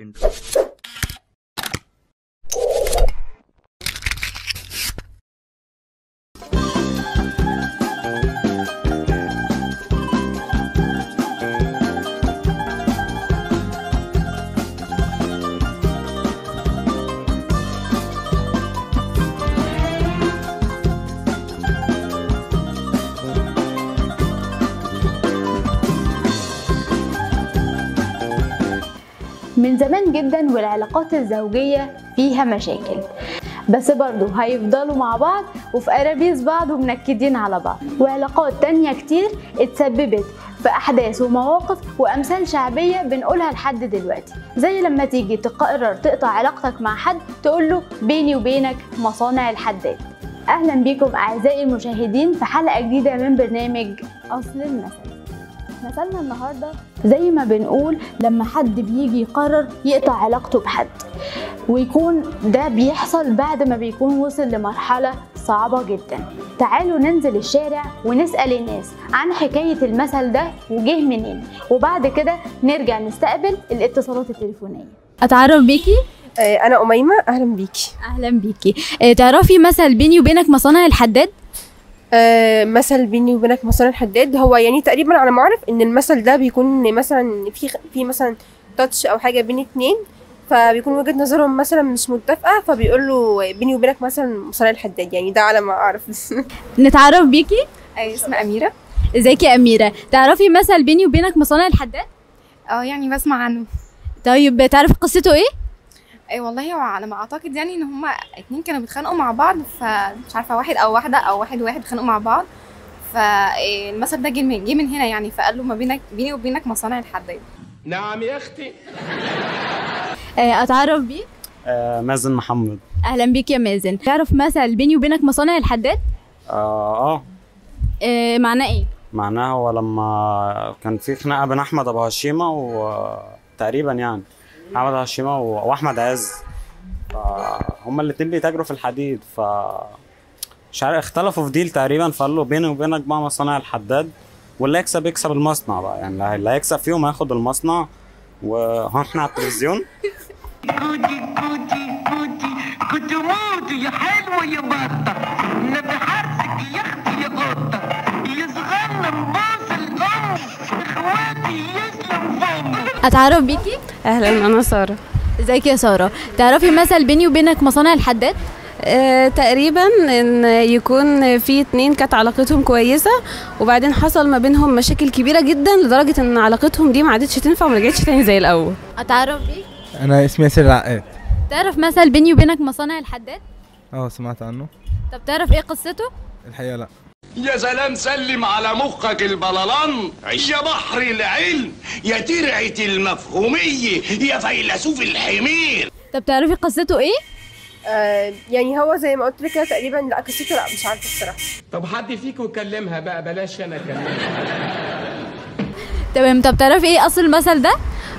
second. من زمان جدا والعلاقات الزوجية فيها مشاكل، بس برضه هيفضلوا مع بعض وفي قرابيس بعض ومنكدين على بعض. وعلاقات تانية كتير اتسببت في أحداث ومواقف وأمثال شعبية بنقولها لحد دلوقتي، زي لما تيجي تقرر تقطع علاقتك مع حد تقوله بيني وبينك مصانع الحداد. أهلا بيكم أعزائي المشاهدين في حلقة جديدة من برنامج أصل المثل. مثلنا النهارده زي ما بنقول لما حد بيجي يقرر يقطع علاقته بحد، ويكون ده بيحصل بعد ما بيكون وصل لمرحلة صعبة جدا. تعالوا ننزل الشارع ونسأل الناس عن حكاية المثل ده وجه منين، وبعد كده نرجع نستقبل الاتصالات التليفونية. أتعرف بيكي؟ أنا أميمة. أهلا بيكي. أهلا بيكي. تعرفي مثل بيني وبينك مصانع الحداد؟ مثل بيني وبينك مصانع الحداد، هو يعني تقريبا على ما اعرف ان المثل ده بيكون مثلا في مثلا تاتش او حاجه بين اتنين، فبيكون وجهة نظرهم مثلا مش متفقه، فبيقول له بيني وبينك مثلا مصانع الحداد، يعني ده على ما اعرف. نتعرف بيكي؟ اسمي اميره. ازيك يا اميره؟ تعرفي مثل بيني وبينك مصانع الحداد؟ يعني بسمع عنه. طيب تعرفي قصته ايه؟ والله هو على ما اعتقد يعني ان هما اتنين كانوا بيتخانقوا مع بعض، فمش عارفه واحد او واحده او واحد وواحد بيتخانقوا مع بعض، فالمثل ده جه من هنا يعني، فقال له ما بيني وبينك مصانع الحداد. نعم يا اختي. اتعرف بيك؟ مازن محمد. اهلا بيك يا مازن. تعرف مثل بيني وبينك مصانع الحداد؟ معناه ايه؟ معناه هو لما كان في خناقه بين احمد ابو هشيمه وتقريبا يعني احمد هشيمه واحمد عز، فهما الاتنين بيتاجروا في الحديد، ف مش عارف اختلفوا في ديل تقريبا، فقال له بيني وبينك بقى مصانع الحداد، واللي يكسب يكسب المصنع بقى، يعني اللي هيكسب فيهم هياخد المصنع. واحنا على التلفزيون كنت موت يا حلوه يا بطه، نبي حرسك يا اختي يا قطه، يا صغنن باص الام اخواتي يسلم فمك. اتعرف بيكي؟ اهلا، انا ساره. ازيك يا ساره؟ تعرفي مثل بيني وبينك مصانع الحداد؟ تقريبا ان يكون في اتنين كانت علاقتهم كويسه، وبعدين حصل ما بينهم مشاكل كبيره جدا لدرجه ان علاقتهم دي ما عادتش تنفع وما رجعتش تاني زي الاول. اتعرف بيك؟ انا اسمي ياسر العقاد. تعرف مثل بيني وبينك مصانع الحداد؟ سمعت عنه. طب تعرف ايه قصته؟ الحقيقه لا. يا سلام، سلم على مخك البلالان، يا بحر العلم، يا ترعة المفهومية، يا فيلسوف الحمير. طب تعرفي قصته ايه؟ يعني هو زي ما قلت لك كده تقريبا، لا قصته لا مش عارفه الصراحه. طب حد فيكم يكلمها بقى، بلاش انا اكلمها. تمام. طب تعرفي ايه اصل المثل ده؟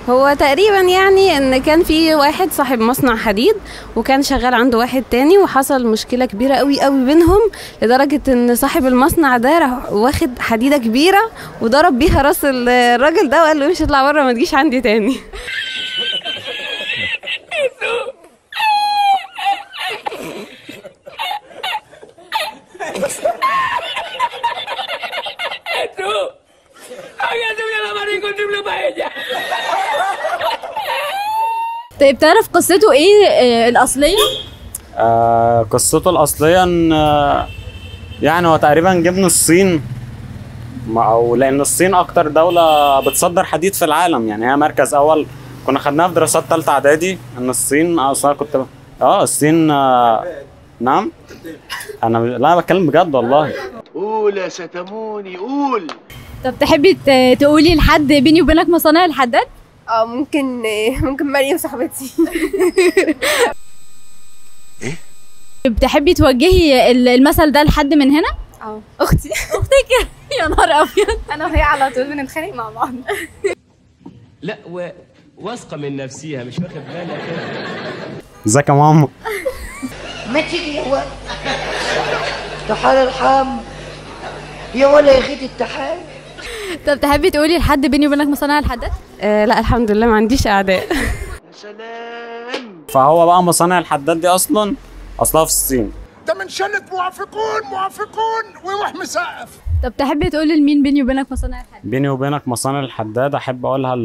هو تقريبا يعني ان كان في واحد صاحب مصنع حديد، وكان شغال عنده واحد تاني، وحصل مشكله كبيره قوي قوي بينهم، لدرجه ان صاحب المصنع ده راح واخد حديده كبيره وضرب بيها راس الراجل ده، وقال له امشي اطلع بره ما تجيش عندي تاني. طيب تعرف قصته ايه الأصلية؟ قصته الأصلية ان يعني هو تقريبا جه من الصين، او لان الصين اكتر دولة بتصدر حديد في العالم، يعني هي مركز اول. كنا خدناها في دراسات ثالثة اعدادي ان الصين اصلا كنت الصين نعم. انا بتكلم بجد والله. قول يا ستموني قول. طب تحبي تقولي لحد بيني وبينك مصانع الحداد؟ ممكن مريم صاحبتي. ايه؟ بتحبي توجهي المثل ده لحد من هنا؟ اختي. اختك؟ يا نهار ابيض. انا وهي على طول بنتخانق مع بعض. لا واثقه من نفسيها، مش واخد بالها كده. ازيك يا ماما؟ ما تيجي يا ولد تعال ارحم يا ولا يا اخي التحال. طب تحبي تقولي لحد بيني وبينك مصانع الحداد؟ لا الحمد لله ما عنديش اعداء. سلام. فهو بقى مصانع الحداد دي اصلا اصلها في الصين. ده من شلة موافقون ويروح مسقف. طب تحب تقول لمين بيني وبينك مصانع الحداد؟ بيني وبينك مصانع الحداد احب اقولها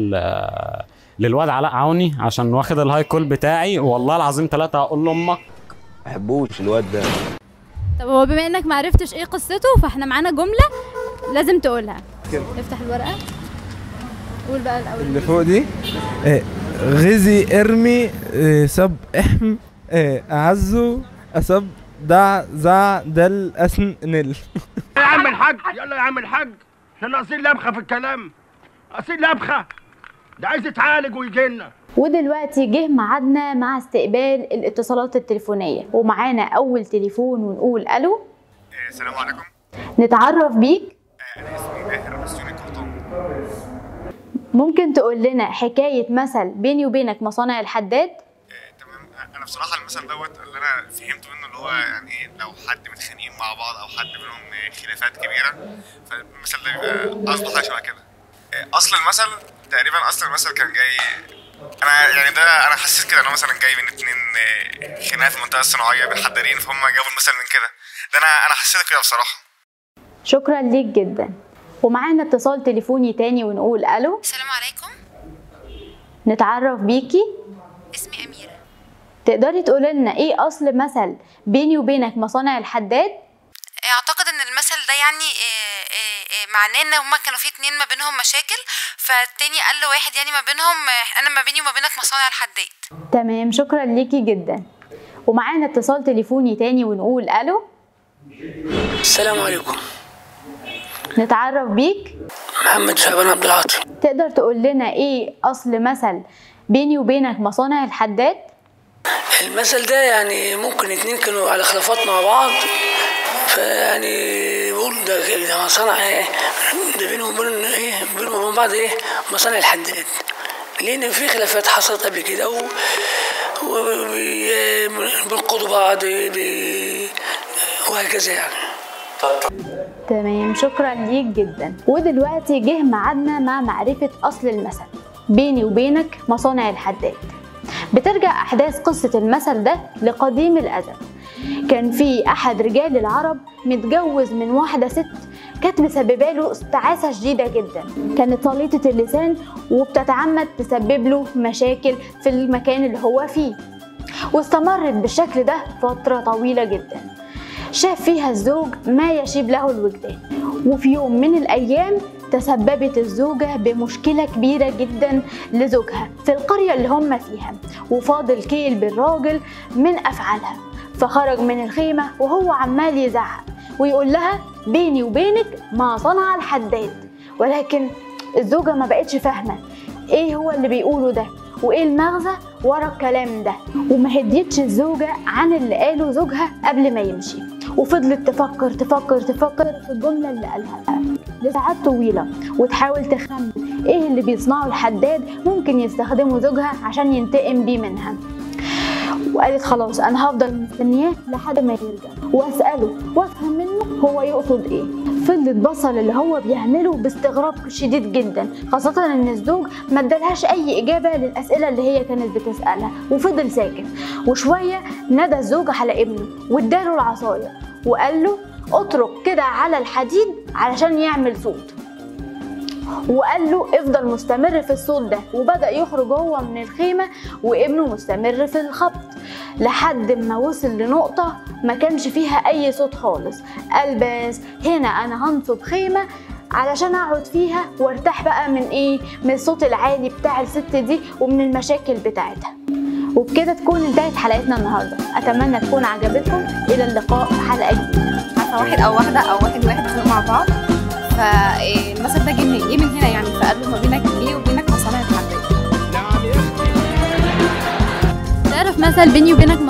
للواد علاء عوني، عشان واخد الهاي كول بتاعي، والله العظيم 3 هقول له امك. ما بحبوش الواد ده. طب هو بما انك معرفتش ايه قصته فاحنا معانا جمله لازم تقولها. افتح الورقه قول بقى الاول اللي فوق دي غزي ارمي صب احم اعزو اصب دع زع دل اسن نل. يا عم الحاج، يلا يا عم الحاج، احنا ناقصين لبخه في الكلام، ناقصين لبخه، ده عايز يتعالج ويجي لنا. ودلوقتي جه ميعادنا مع استقبال الاتصالات التليفونيه، ومعانا اول تليفون ونقول الو. السلام عليكم. نتعرف بيك. انا اسمي باهر بسيوني قرطان. ممكن تقول لنا حكايه مثل بيني وبينك مصانع الحداد؟ تمام. انا بصراحه المثل دوت اللي انا فهمته منه اللي هو يعني لو حد متخانقين مع بعض او حد بينهم خلافات كبيره، فالمثل ده بيبقى قصده حاجه شبه كده. اصل المثل كان جاي، انا حسيت كده انه مثلا جاي من 2 خناقه في المنطقه الصناعيه بين حدادين، فهم جابوا المثل من كده. ده انا حسيت كده بصراحه. شكرا ليك جدا. ومعانا اتصال تليفوني تاني ونقول الو. السلام عليكم. نتعرف بيكي. اسمي أميرة. تقدري تقولي لنا ايه اصل مثل بيني وبينك مصانع الحداد؟ اعتقد ان المثل ده يعني معناه ان هما كانوا في 2 ما بينهم مشاكل، فالتاني قال له واحد يعني ما بينهم انا ما بيني وما بينك مصانع الحداد. تمام، شكرا ليكي جدا. ومعانا اتصال تليفوني تاني ونقول الو. السلام عليكم. نتعرف بيك. محمد شعبان عبد العاطي. تقدر تقول لنا ايه اصل مثل بيني وبينك مصانع الحداد؟ المثل ده يعني ممكن 2 كانوا على خلافات مع بعض، فيعني بيقول ده مصانع ده بينهم وبين بعض مصانع الحداد، لان في خلافات حصلت قبل كده وبينقضوا بعض وهكذا يعني. تمام، شكرا ليك جدا. ودلوقتي جه ميعادنا مع معرفة أصل المثل بيني وبينك مصانع الحداد. بترجع أحداث قصة المثل ده لقديم الأزل. كان في أحد رجال العرب متجوز من واحدة ست كانت مسببه له استعاسة شديدة جدا، كانت طليقة اللسان وبتتعمد تسبب له مشاكل في المكان اللي هو فيه، واستمرت بالشكل ده فترة طويلة جدا. شاف فيها الزوج ما يشيب له الوجدان، وفي يوم من الأيام تسببت الزوجة بمشكلة كبيرة جدا لزوجها في القرية اللي هم فيها، وفاضل كيل بالراجل من أفعالها. فخرج من الخيمة وهو عمال يزعق ويقول لها بيني وبينك ما صنع الحداد، ولكن الزوجة ما بقتش فاهمة ايه هو اللي بيقوله ده وايه المغزى ورا الكلام ده، وما هديتش الزوجة عن اللي قاله زوجها قبل ما يمشي، وفضلت تفكر في الجملة اللي قالها لساعات طويلة، وتحاول تخمن ايه اللي بيصنعه الحداد ممكن يستخدمه زوجها عشان ينتقم بيه منها. وقالت خلاص انا هفضل مستنياه لحد ما يرجع واساله وافهم منه هو يقصد ايه. فضلت بصل اللي هو بيعمله باستغراب شديد جدا، خاصه ان الزوج ما ادالهاش اي اجابه للاسئله اللي هي كانت بتسالها، وفضل ساكت. وشويه ندى الزوج على ابنه واداله العصايه وقال له اترك كده على الحديد علشان يعمل صوت، وقال له افضل مستمر في الصوت ده. وبدأ يخرج هو من الخيمة وابنه مستمر في الخبط لحد ما وصل لنقطة ما كانش فيها أي صوت خالص. قال بس هنا أنا هنصب خيمة علشان أقعد فيها وارتاح بقى من من الصوت العالي بتاع الست دي ومن المشاكل بتاعتها. وبكده تكون انتهت حلقتنا النهارده، اتمنى تكون عجبتكم. الى اللقاء في حلقه جديده. عارفه واحد او واحده او واحد اتخانقوا مع بعض، فالمثل ده جه من هنا يعني، فقال له ما بينك ايه وبينك مصانع الحداد. تعرف مثل بيني وبينك